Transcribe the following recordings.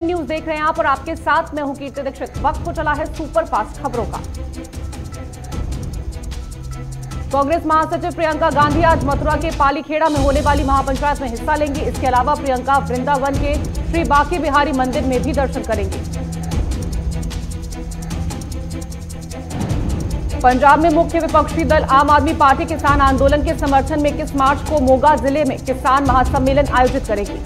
News देख रहे हैं आप और आपके साथ मैं हूं कीर्ति दीक्षित। वक्त को चला है सुपर फास्ट खबरों का। कांग्रेस महासचिव प्रियंका गांधी आज मथुरा के पालीखेड़ा में होने वाली महापंचायत में हिस्सा लेंगी। इसके अलावा प्रियंका वृंदावन के श्री बांके बिहारी मंदिर में भी दर्शन करेंगी। पंजाब में मुख्य विपक्षी दल आम आदमी पार्टी किसान आंदोलन के समर्थन में 21 मार्च को मोगा जिले में किसान महासम्मेलन आयोजित करेगी।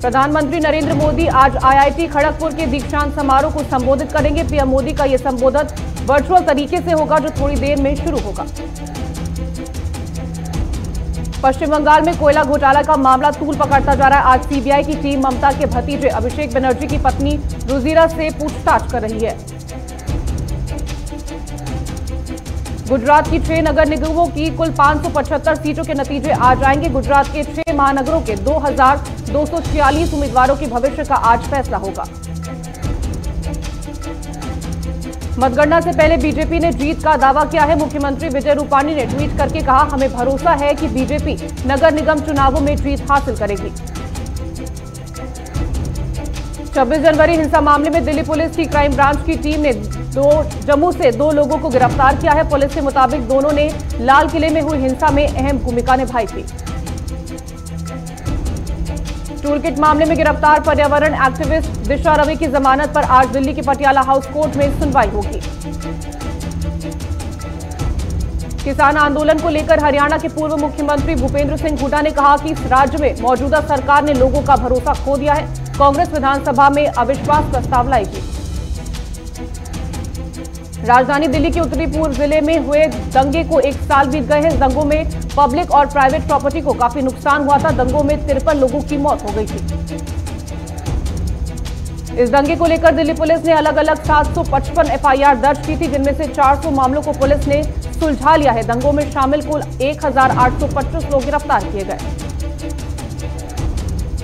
प्रधानमंत्री नरेंद्र मोदी आज आईआईटी खड़गपुर के दीक्षांत समारोह को संबोधित करेंगे। पीएम मोदी का यह संबोधन वर्चुअल तरीके से होगा, जो थोड़ी देर में शुरू होगा। पश्चिम बंगाल में कोयला घोटाला का मामला तूल पकड़ता जा रहा है। आज सीबीआई की टीम ममता के भतीजे अभिषेक बनर्जी की पत्नी रुजिरा से पूछताछ कर रही है। गुजरात की 6 नगर निगमों की कुल 575 सीटों के नतीजे आ जाएंगे। गुजरात के 6 महानगरों के 2246 उम्मीदवारों के भविष्य का आज फैसला होगा। मतगणना से पहले बीजेपी ने जीत का दावा किया है। मुख्यमंत्री विजय रूपाणी ने ट्वीट करके कहा, हमें भरोसा है कि बीजेपी नगर निगम चुनावों में जीत हासिल करेगी। 26 जनवरी हिंसा मामले में दिल्ली पुलिस की क्राइम ब्रांच की टीम ने जम्मू से 2 लोगों को गिरफ्तार किया है। पुलिस के मुताबिक दोनों ने लाल किले में हुई हिंसा में अहम भूमिका निभाई थी। टूलकिट मामले में गिरफ्तार पर्यावरण एक्टिविस्ट दिशा रवि की जमानत पर आज दिल्ली की पटियाला हाउस कोर्ट में सुनवाई होगी। किसान आंदोलन को लेकर हरियाणा के पूर्व मुख्यमंत्री भूपेंद्र सिंह हुड्डा ने कहा कि इस राज्य में मौजूदा सरकार ने लोगों का भरोसा खो दिया है। कांग्रेस विधानसभा में अविश्वास प्रस्ताव लाएगी। राजधानी दिल्ली के उत्तरी पूर्व जिले में हुए दंगे को 1 साल बीत गए हैं। दंगों में पब्लिक और प्राइवेट प्रॉपर्टी को काफी नुकसान हुआ था। दंगों में 53 लोगों की मौत हो गई थी। इस दंगे को लेकर दिल्ली पुलिस ने अलग अलग 755 एफआईआर दर्ज की थी, जिनमें से 400 मामलों को पुलिस ने सुलझा लिया है। दंगों में शामिल कुल 1825 लोग गिरफ्तार किए गए।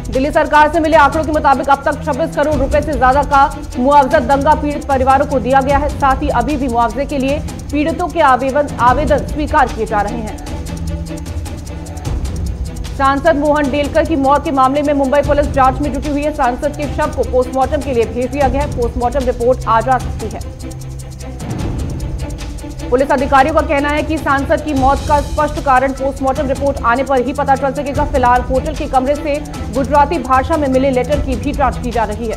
दिल्ली सरकार से मिले आंकड़ों के मुताबिक अब तक 26 करोड़ रुपए से ज्यादा का मुआवजा दंगा पीड़ित परिवारों को दिया गया है। साथ ही अभी भी मुआवजे के लिए पीड़ितों के आवेदन स्वीकार किए जा रहे हैं। सांसद मोहन डेलकर की मौत के मामले में मुंबई पुलिस जांच में जुटी हुई है। सांसद के शव को पोस्टमार्टम के लिए भेज दिया गया है। पोस्टमार्टम रिपोर्ट आ जा सकती है। पुलिस अधिकारियों का कहना है कि सांसद की मौत का स्पष्ट कारण पोस्टमार्टम रिपोर्ट आने पर ही पता चल सकेगा। फिलहाल होटल के कमरे से गुजराती भाषा में मिले लेटर की भी जांच की जा रही है।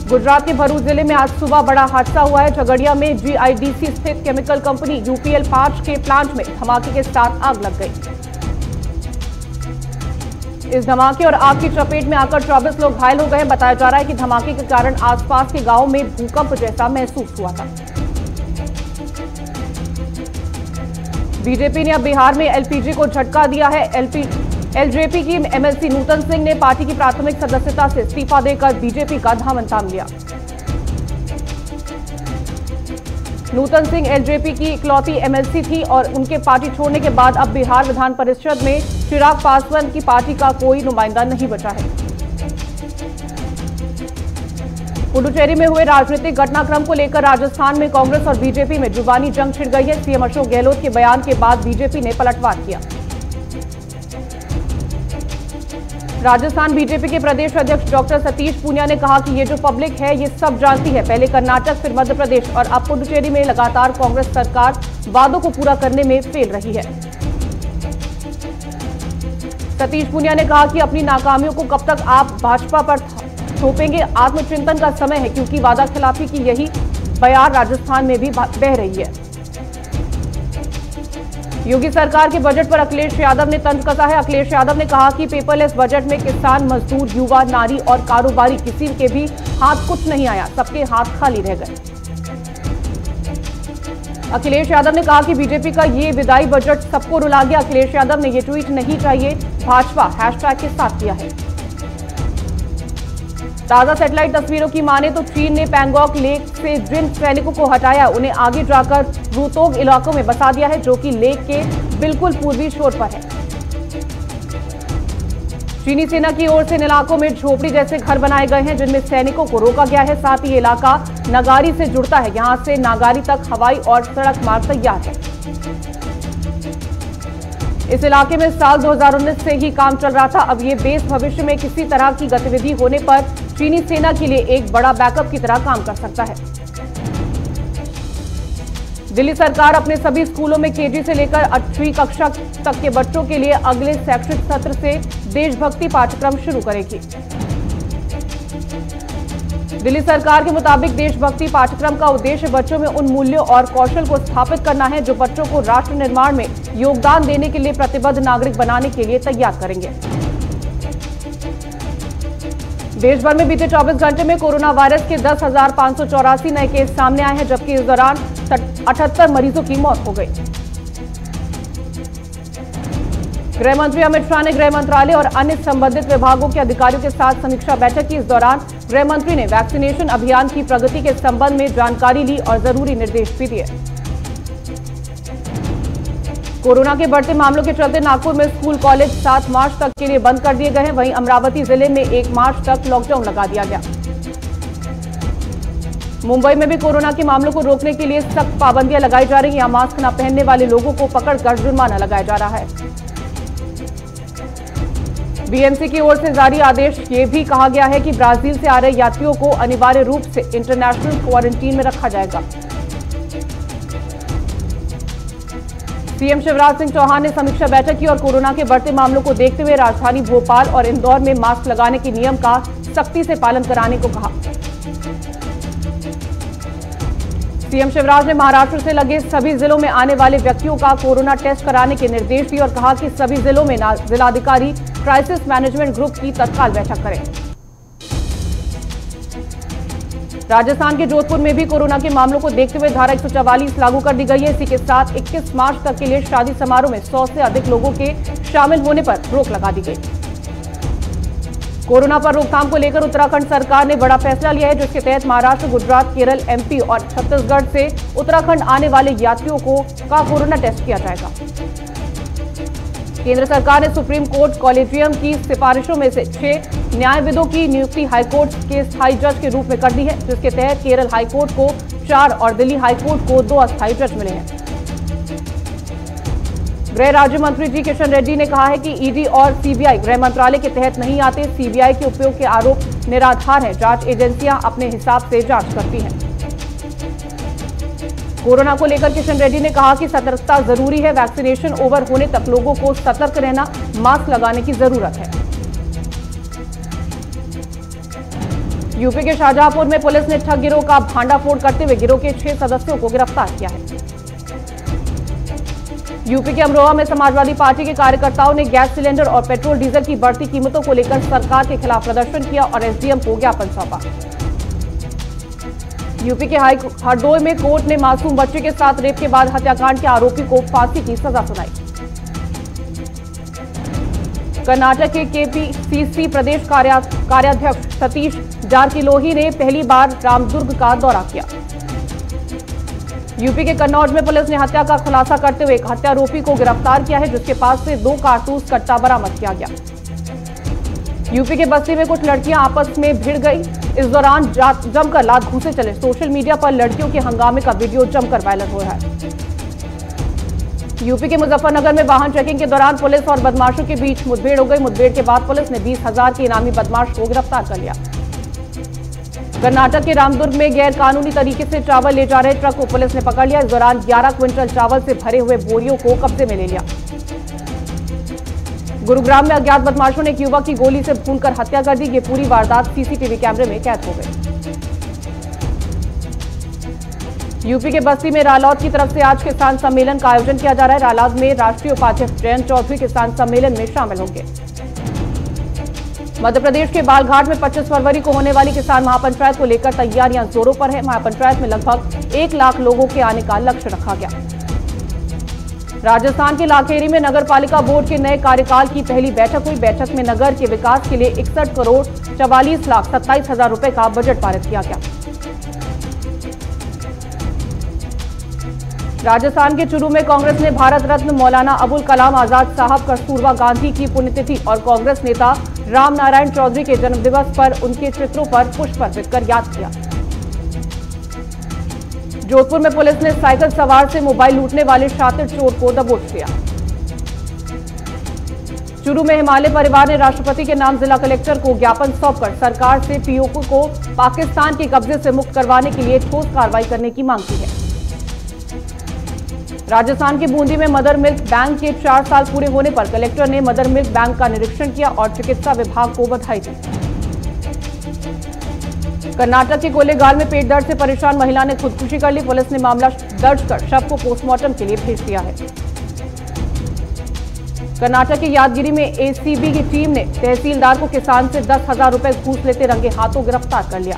गुजरात के भरूच जिले में आज सुबह बड़ा हादसा हुआ है। झगड़िया में जीआईडीसी स्थित केमिकल कंपनी यूपीएल 5 के प्लांट में धमाके के साथ आग लग गई। इस धमाके और आग की चपेट में आकर 24 लोग घायल हो गए। बताया जा रहा है कि धमाके के कारण आसपास के गांव में भूकंप जैसा महसूस हुआ था। बीजेपी ने अब बिहार में एलपीजी को झटका दिया है। एलजेपी की एमएलसी नूतन सिंह ने पार्टी की प्राथमिक सदस्यता से इस्तीफा देकर बीजेपी का दामन थाम लिया। नूतन सिंह एलजेपी की इकलौती एमएलसी थी और उनके पार्टी छोड़ने के बाद अब बिहार विधान परिषद में चिराग पासवान की पार्टी का कोई नुमाइंदा नहीं बचा है। पुडुचेरी में हुए राजनीतिक घटनाक्रम को लेकर राजस्थान में कांग्रेस और बीजेपी में जुबानी जंग छिड़ गई है। सीएम अशोक गहलोत के बयान के बाद बीजेपी ने पलटवार किया। राजस्थान बीजेपी के प्रदेश अध्यक्ष डॉक्टर सतीश पूनिया ने कहा कि ये जो पब्लिक है ये सब जानती है। पहले कर्नाटक, फिर मध्य प्रदेश और अब पुडुचेरी में लगातार कांग्रेस सरकार वादों को पूरा करने में फेल रही है। सतीश पूनिया ने कहा कि अपनी नाकामियों को कब तक आप भाजपा पर थोपेंगे। आत्मचिंतन का समय है, क्योंकि वादा खिलाफी की यही बयार राजस्थान में भी बह रही है। योगी सरकार के बजट पर अखिलेश यादव ने तंज कसा है। अखिलेश यादव ने कहा कि पेपरलेस बजट में किसान, मजदूर, युवा, नारी और कारोबारी किसी के भी हाथ कुछ नहीं आया, सबके हाथ खाली रह गए। अखिलेश यादव ने कहा कि बीजेपी का ये विदाई बजट सबको रुला गया। अखिलेश यादव ने ये ट्वीट नहीं चाहिए भाजपा हैशटैग के साथ किया है। ताजा सैटेलाइट तस्वीरों की माने तो चीन ने पैंगोंग लेक से जिन सैनिकों को हटाया उन्हें आगे जाकर रूतोग इलाकों में बसा दिया है, जो कि लेक के बिल्कुल पूर्वी छोर पर है। चीनी सेना की ओर से इन इलाकों में झोपड़ी जैसे घर बनाए गए हैं, जिनमें सैनिकों को रोका गया है। साथ ही ये इलाका नगारी से जुड़ता है। यहां से नागारी तक हवाई और सड़क मार्ग तैयार है। इस इलाके में साल 2019 से ही काम चल रहा था। अब ये बेस भविष्य में किसी तरह की गतिविधि होने पर चीनी सेना के लिए एक बड़ा बैकअप की तरह काम कर सकता है। दिल्ली सरकार अपने सभी स्कूलों में केजी से लेकर 8वीं कक्षा तक के बच्चों के लिए अगले शैक्षिक सत्र से देशभक्ति पाठ्यक्रम शुरू करेगी। दिल्ली सरकार के मुताबिक देशभक्ति पाठ्यक्रम का उद्देश्य बच्चों में उन मूल्यों और कौशल को स्थापित करना है जो बच्चों को राष्ट्र निर्माण में योगदान देने के लिए प्रतिबद्ध नागरिक बनाने के लिए तैयार करेंगे। देश भर में बीते 24 घंटे में कोरोना वायरस के 10,584 नए केस सामने आए हैं, जबकि इस दौरान 78 मरीजों की मौत हो गई। गृह मंत्री अमित शाह ने गृह मंत्रालय और अन्य संबंधित विभागों के अधिकारियों के साथ समीक्षा बैठक की। इस दौरान गृह मंत्री ने वैक्सीनेशन अभियान की प्रगति के संबंध में जानकारी ली और जरूरी निर्देश भी दिए। कोरोना के बढ़ते मामलों के चलते नागपुर में स्कूल कॉलेज 7 मार्च तक के लिए बंद कर दिए गए हैं। वहीं अमरावती जिले में 1 मार्च तक लॉकडाउन लगा दिया गया। मुंबई में भी कोरोना के मामलों को रोकने के लिए सख्त पाबंदियां लगाई जा रही हैं। यहां मास्क न पहनने वाले लोगों को पकड़कर जुर्माना लगाया जा रहा है। बीएमसी की ओर से जारी आदेश ये भी कहा गया है कि ब्राजील से आ रहे यात्रियों को अनिवार्य रूप से इंटरनेशनल क्वारंटीन में रखा जाएगा। सीएम शिवराज सिंह चौहान ने समीक्षा बैठक की और कोरोना के बढ़ते मामलों को देखते हुए राजधानी भोपाल और इंदौर में मास्क लगाने के नियम का सख्ती से पालन कराने को कहा। सीएम शिवराज ने महाराष्ट्र से लगे सभी जिलों में आने वाले व्यक्तियों का कोरोना टेस्ट कराने के निर्देश दिए और कहा कि सभी जिलों में जिलाधिकारी क्राइसिस मैनेजमेंट ग्रुप की तत्काल बैठक करें। राजस्थान के जोधपुर में भी कोरोना के मामलों को देखते हुए धारा 144 लागू कर दी गई है। इसी के साथ 21 मार्च तक के लिए शादी समारोह में 100 से अधिक लोगों के शामिल होने पर रोक लगा दी गई। कोरोना पर रोकथाम को लेकर उत्तराखंड सरकार ने बड़ा फैसला लिया है, जिसके तहत महाराष्ट्र, गुजरात, केरल, एमपी और छत्तीसगढ़ से उत्तराखंड आने वाले यात्रियों का कोरोना टेस्ट किया जाएगा। केंद्र सरकार ने सुप्रीम कोर्ट कॉलेजियम की सिफारिशों में से 6 न्यायविदों की नियुक्ति हाईकोर्ट के स्थायी जज के रूप में कर दी है, जिसके तहत केरल हाईकोर्ट को 4 और दिल्ली हाईकोर्ट को 2 अस्थायी जज मिले हैं। गृह राज्य मंत्री जी किशन रेड्डी ने कहा है कि ईडी और सीबीआई गृह मंत्रालय के तहत नहीं आते। सीबीआई के उपयोग के आरोप निराधार हैं। जांच एजेंसियां अपने हिसाब से जांच करती हैं। कोरोना को लेकर किशन रेड्डी ने कहा कि सतर्कता जरूरी है। वैक्सीनेशन ओवर होने तक लोगों को सतर्क रहना, मास्क लगाने की जरूरत है। यूपी के शाहजहांपुर में पुलिस ने ठग गिरोह का भांडाफोड़ करते हुए गिरोह के 6 सदस्यों को गिरफ्तार किया है। यूपी के अमरोहा में समाजवादी पार्टी के कार्यकर्ताओं ने गैस सिलेंडर और पेट्रोल डीजल की बढ़ती कीमतों को लेकर सरकार के खिलाफ प्रदर्शन किया और एसडीएम को ज्ञापन सौंपा। यूपी के हरदोई में कोर्ट ने मासूम बच्चे के साथ रेप के बाद हत्याकांड के आरोपी को फांसी की सजा सुनाई। कर्नाटक के केपीसीसी प्रदेश कार्याध्यक्ष सतीश जारकिहोली ने पहली बार रामदुर्ग का दौरा किया। यूपी के कन्नौज में पुलिस ने हत्या का खुलासा करते हुए एक हत्यारोपी को गिरफ्तार किया है, जिसके पास से 2 कारतूस कट्टा बरामद किया गया। यूपी के बस्ती में कुछ लड़कियां आपस में भिड़ गई। इस दौरान जमकर लात घूंसे चले। सोशल मीडिया पर लड़कियों के हंगामे का वीडियो जमकर वायरल हो रहा है। यूपी के मुजफ्फरनगर में वाहन चेकिंग के दौरान पुलिस और बदमाशों के बीच मुठभेड़ हो गई। मुठभेड़ के बाद पुलिस ने 20,000 के इनामी बदमाश को गिरफ्तार कर लिया। कर्नाटक के रामदुर्ग में गैर कानूनी तरीके से चावल ले जा रहे ट्रक को पुलिस ने पकड़ लिया। इस दौरान 11 क्विंटल चावल से भरे हुए बोरियों को कब्जे में ले लिया। गुरुग्राम में अज्ञात बदमाशों ने एक युवक की गोली से भूनकर हत्या कर दी। ये पूरी वारदात सीसीटीवी कैमरे में कैद हो गई। यूपी के बस्ती में रालौद की तरफ से आज किसान सम्मेलन का आयोजन किया जा रहा है। रालौद में राष्ट्रीय उपाध्यक्ष जयंत चौधरी किसान सम्मेलन में शामिल होंगे। मध्य प्रदेश के बालघाट में 25 फरवरी को होने वाली किसान महापंचायत को लेकर तैयारियां जोरों पर है। महापंचायत में लगभग 1 लाख लोगों के आने का लक्ष्य रखा गया। राजस्थान के लाखेरी में नगर पालिका बोर्ड के नए कार्यकाल की पहली बैठक हुई। बैठक में नगर के विकास के लिए 61 करोड़ 44,27,000 रुपए का बजट पारित किया गया। राजस्थान के चुरू में कांग्रेस ने भारत रत्न मौलाना अबुल कलाम आजाद साहब, कस्तूरबा गांधी की पुण्यतिथि और कांग्रेस नेता राम नारायण चौधरी के जन्मदिवस पर उनके चित्रों पर पुष्प अर्पित कर याद किया। जोधपुर में पुलिस ने साइकिल सवार से मोबाइल लूटने वाले शातिर चोर को दबोच लिया। चूरू में हिमालय परिवार ने राष्ट्रपति के नाम जिला कलेक्टर को ज्ञापन सौंपकर सरकार से पीओके को पाकिस्तान के कब्जे से मुक्त करवाने के लिए ठोस कार्रवाई करने की मांग की है। राजस्थान के बूंदी में मदर मिल्क बैंक के 4 साल पूरे होने पर कलेक्टर ने मदर मिल्क बैंक का निरीक्षण किया और चिकित्सा विभाग को बधाई दी। कर्नाटक के कोलेगाल में पेट दर्द से परेशान महिला ने खुदकुशी कर ली। पुलिस ने मामला दर्ज कर शव को पोस्टमार्टम के लिए भेज दिया है। कर्नाटक के यादगिरी में एसीबी की टीम ने तहसीलदार को किसान से 10,000 रुपए घूस लेते रंगे हाथों गिरफ्तार कर लिया।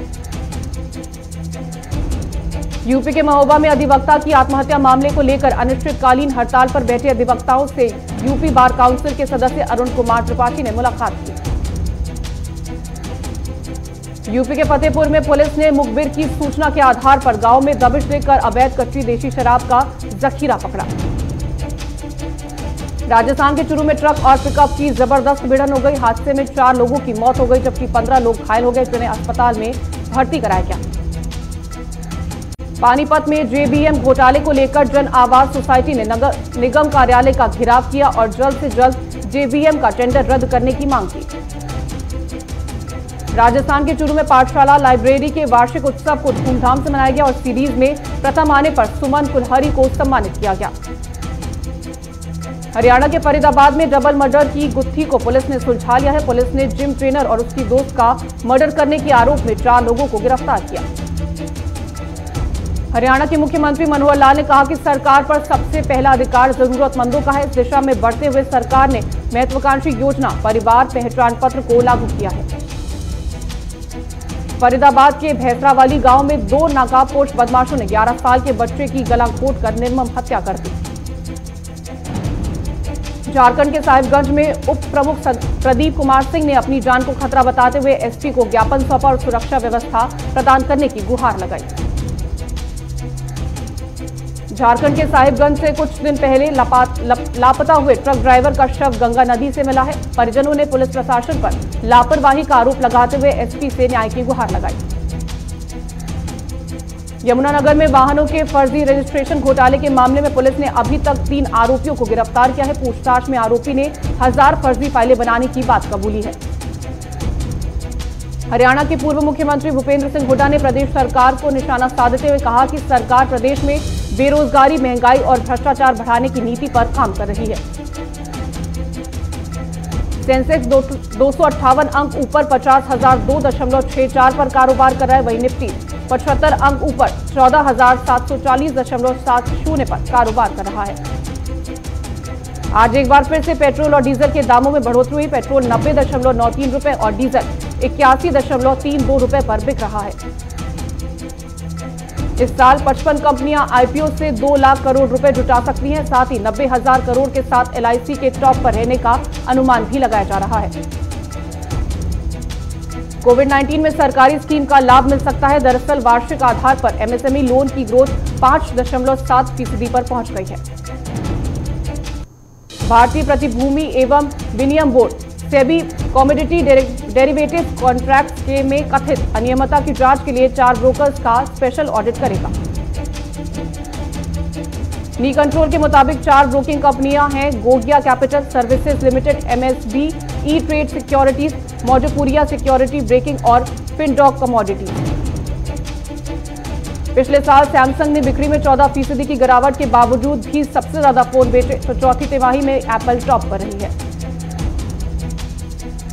यूपी के महोबा में अधिवक्ता की आत्महत्या मामले को लेकर अनिश्चितकालीन हड़ताल पर बैठे अधिवक्ताओं से यूपी बार काउंसिल के सदस्य अरुण कुमार त्रिपाठी ने मुलाकात की। यूपी के फतेहपुर में पुलिस ने मुखबिर की सूचना के आधार पर गांव में दबिश देकर अवैध कच्ची देशी शराब का जखीरा पकड़ा। राजस्थान के चूरू में ट्रक और पिकअप की जबरदस्त भिड़ंत हो गई। हादसे में 4 लोगों की मौत हो गई जबकि 15 लोग घायल हो गए, जिन्हें अस्पताल में भर्ती कराया गया। पानीपत में जेबीएम घोटाले को लेकर जन आवास सोसाइटी ने नगर निगम कार्यालय का घेराव किया और जल्द से जल्द जेबीएम का टेंडर रद्द करने की मांग की। राजस्थान के चूरू में पाठशाला लाइब्रेरी के वार्षिक उत्सव को धूमधाम से मनाया गया और सीरीज में प्रथम आने पर सुमन कुल्हरी को सम्मानित किया गया। हरियाणा के फरीदाबाद में डबल मर्डर की गुत्थी को पुलिस ने सुलझा लिया है। पुलिस ने जिम ट्रेनर और उसकी दोस्त का मर्डर करने के आरोप में 4 लोगों को गिरफ्तार किया। हरियाणा के मुख्यमंत्री मनोहर लाल ने कहा कि सरकार पर सबसे पहला अधिकार जरूरतमंदों का है। इस दिशा में बढ़ते हुए सरकार ने महत्वाकांक्षी योजना परिवार पहचान पत्र को लागू किया है। फरीदाबाद के भैंसरावाली गांव में 2 नकाबपोश बदमाशों ने 11 साल के बच्चे की गला घोंटकर निर्मम हत्या कर दी। झारखंड के साहिबगंज में उप प्रमुख प्रदीप कुमार सिंह ने अपनी जान को खतरा बताते हुए एसपी को ज्ञापन सौंपा और सुरक्षा व्यवस्था प्रदान करने की गुहार लगाई। झारखंड के साहिबगंज से कुछ दिन पहले लापता हुए ट्रक ड्राइवर का शव गंगा नदी से मिला है। परिजनों ने पुलिस प्रशासन पर लापरवाही का आरोप लगाते हुए एसपी से न्याय की गुहार लगाई। यमुनानगर में वाहनों के फर्जी रजिस्ट्रेशन घोटाले के मामले में पुलिस ने अभी तक 3 आरोपियों को गिरफ्तार किया है। पूछताछ में आरोपी ने 1000 फर्जी फाइलें बनाने की बात कबूली है। हरियाणा के पूर्व मुख्यमंत्री भूपेंद्र सिंह हुड्डा ने प्रदेश सरकार को निशाना साधते हुए कहा कि सरकार प्रदेश में बेरोजगारी, महंगाई और भ्रष्टाचार बढ़ाने की नीति पर काम कर रही है। सेंसेक्स 258 अंक ऊपर 50,002.64 पर कारोबार कर रहा है। वहीं निफ्टी 75 अंक ऊपर 14,740.70 पर कारोबार कर रहा है। आज एक बार फिर से पेट्रोल और डीजल के दामों में बढ़ोतरी हुई। पेट्रोल 90.93 रुपए और डीजल 81.32 रुपए पर बिक रहा है। इस साल 55 कंपनियां आईपीओ से 2 लाख करोड़ रुपए जुटा सकती हैं। साथ ही 90,000 करोड़ के साथ एलआईसी के टॉप पर रहने का अनुमान भी लगाया जा रहा है। कोविड-19 में सरकारी स्कीम का लाभ मिल सकता है। दरअसल वार्षिक आधार पर एमएसएमई लोन की ग्रोथ 5.7% पर पहुंच गई है। भारतीय प्रतिभूति एवं विनिमय board SEBI commodity derivative contracts के में कथित अनियमितता की जांच के लिए 4 ब्रोकर्स का स्पेशल ऑडिट करेगा। नी कंट्रोल के मुताबिक 4 ब्रोकिंग कंपनियां हैं Gogia capital services limited, MSB E trade securities, Maujpuria security breaking और फिनडॉक कमोडिटीज। पिछले साल सैमसंग ने बिक्री में 14% की गिरावट के बावजूद भी सबसे ज्यादा फोन बेचे, तो चौथी तिमाही में एप्पल टॉप पर रही है।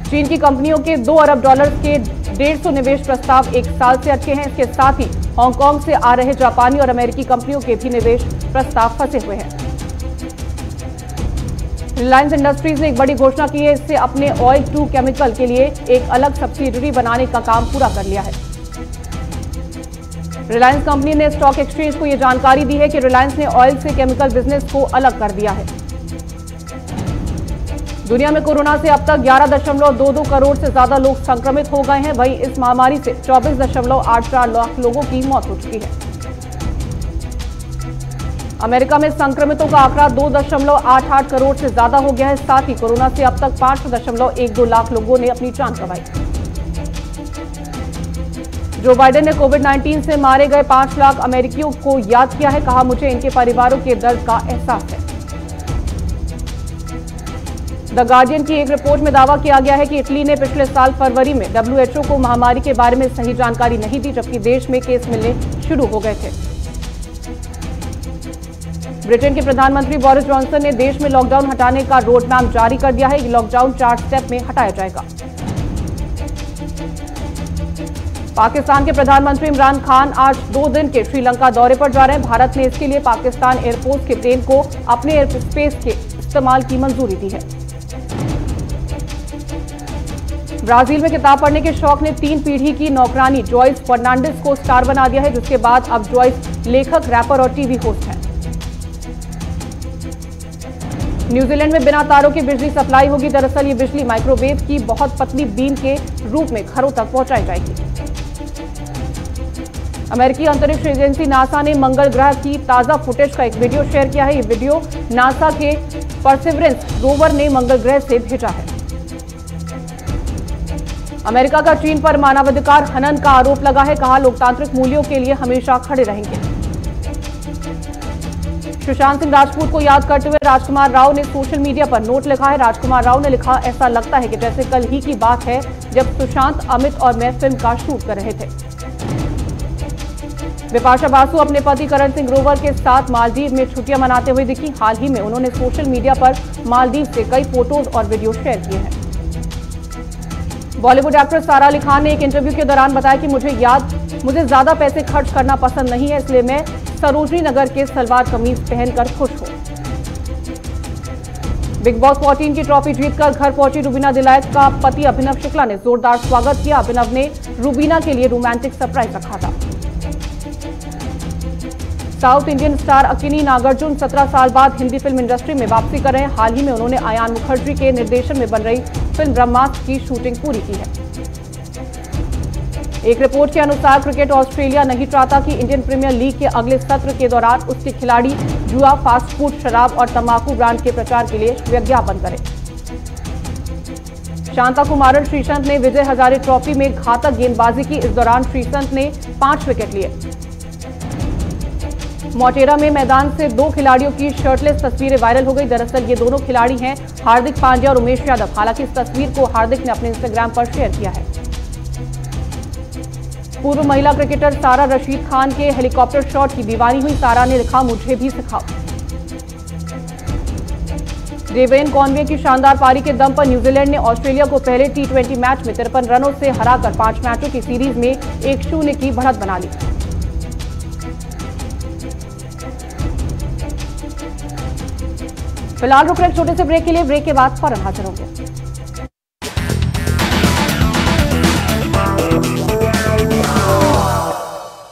चीन की कंपनियों के $2 अरब के 150 निवेश प्रस्ताव 1 साल से अटके हैं। इसके साथ ही हांगकांग से आ रहे जापानी और अमेरिकी कंपनियों के भी निवेश प्रस्ताव फंसे हुए हैं। रिलायंस इंडस्ट्रीज ने एक बड़ी घोषणा की है। इससे अपने ऑयल टू केमिकल के लिए एक अलग सब्सिडरी बनाने का काम पूरा कर लिया है। रिलायंस कंपनी ने स्टॉक एक्सचेंज को यह जानकारी दी है कि रिलायंस ने ऑयल से केमिकल बिजनेस को अलग कर दिया है। दुनिया में कोरोना से अब तक 11.22 करोड़ से ज्यादा लोग संक्रमित हो गए हैं। वहीं इस महामारी से 24.84 लाख लोगों की मौत हो चुकी है। अमेरिका में संक्रमितों का आंकड़ा 2.88 करोड़ से ज्यादा हो गया है। साथ ही कोरोना से अब तक 5.12 लाख लोगों ने अपनी जान गंवाई। जो बाइडेन ने कोविड-19 से मारे गए 5 लाख अमेरिकियों को याद किया है। कहा, मुझे इनके परिवारों के दर्द का एहसास है। द गार्डियन की एक रिपोर्ट में दावा किया गया है कि इटली ने पिछले साल फरवरी में WHO को महामारी के बारे में सही जानकारी नहीं दी, जबकि देश में केस मिलने शुरू हो गए थे। ब्रिटेन के प्रधानमंत्री बोरिस जॉनसन ने देश में लॉकडाउन हटाने का रोड मैप जारी कर दिया है। ये लॉकडाउन 4 स्टेप में हटाया जाएगा। पाकिस्तान के प्रधानमंत्री इमरान खान आज 2 दिन के श्रीलंका दौरे पर जा रहे हैं। भारत ने इसके लिए पाकिस्तान एयरफोर्स के प्लेन को अपने एयर स्पेस के इस्तेमाल की मंजूरी दी है। ब्राजील में किताब पढ़ने के शौक ने 3 पीढ़ी की नौकरानी जॉयस फर्नांडिस को स्टार बना दिया है, जिसके बाद अब जॉयस लेखक, रैपर और टीवी होस्ट हैं। न्यूजीलैंड में बिना तारों की बिजली सप्लाई होगी। दरअसल ये बिजली माइक्रोवेव की बहुत पतली बीम के रूप में घरों तक पहुंचाई जाएगी। अमेरिकी अंतरिक्ष एजेंसी नासा ने मंगल ग्रह की ताजा फुटेज का एक वीडियो शेयर किया है। ये वीडियो नासा के परसिवरेंस रोवर ने मंगल ग्रह से भेजा है। अमेरिका का चीन पर मानवाधिकार हनन का आरोप लगा है। कहा, लोकतांत्रिक मूल्यों के लिए हमेशा खड़े रहेंगे। सुशांत सिंह राजपूत को याद करते हुए राजकुमार राव ने सोशल मीडिया पर नोट लिखा है। राजकुमार राव ने लिखा, ऐसा लगता है कि जैसे कल ही की बात है जब सुशांत, अमित और मैं फिल्म का शूट कर रहे थे। बिपाशा बासु अपने पति करण सिंह ग्रोवर के साथ मालदीव में छुट्टियां मनाते हुए दिखी। हाल ही में उन्होंने सोशल मीडिया पर मालदीव से कई फोटोज और वीडियो शेयर किए हैं। बॉलीवुड एक्ट्रेस सारा अली खान ने एक इंटरव्यू के दौरान बताया कि मुझे ज्यादा पैसे खर्च करना पसंद नहीं है, इसलिए मैं सरोजनी नगर के सलवार कमीज पहनकर खुश हूं। बिग बॉस 14 की ट्रॉफी जीतकर घर पहुंची रुबीना दिलायत का पति अभिनव शुक्ला ने जोरदार स्वागत किया। अभिनव ने रुबीना के लिए रोमांटिक सरप्राइज रखा था। साउथ इंडियन स्टार अक्किनी नागार्जुन 17 साल बाद हिंदी फिल्म इंडस्ट्री में वापसी कर रहे हैं। हाल ही में उन्होंने आयान मुखर्जी के निर्देशन में बन रही फिल्म ब्रह्मास्त्र की शूटिंग पूरी की है। एक रिपोर्ट के अनुसार क्रिकेट ऑस्ट्रेलिया नहीं चाहता कि इंडियन प्रीमियर लीग के अगले सत्र के दौरान उसके खिलाड़ी जुआ, फास्ट फूड, शराब और तंबाकू ब्रांड के प्रचार के लिए विज्ञापन करें। शांता कुमारन श्रीसंत ने विजय हजारे ट्रॉफी में घातक गेंदबाजी की। इस दौरान श्रीसंत ने 5 विकेट लिए। मोटेरा में मैदान से 2 खिलाड़ियों की शर्टलेस तस्वीरें वायरल हो गई। दरअसल ये दोनों खिलाड़ी हैं हार्दिक पांड्या और उमेश यादव। हालांकि इस तस्वीर को हार्दिक ने अपने इंस्टाग्राम पर शेयर किया है। पूर्व महिला क्रिकेटर सारा रशीद खान के हेलीकॉप्टर शॉट की दीवानी हुई। सारा ने लिखा, मुझे भी सिखाओ। डेवेन कॉनवे की शानदार पारी के दम पर न्यूजीलैंड ने ऑस्ट्रेलिया को पहले T20 मैच में 53 रनों से हराकर 5 मैचों की सीरीज में 1-0 की बढ़त बना ली। फिलहाल रुक रहे छोटे से ब्रेक के लिए। ब्रेक के बाद फौरन हाजिर होंगे।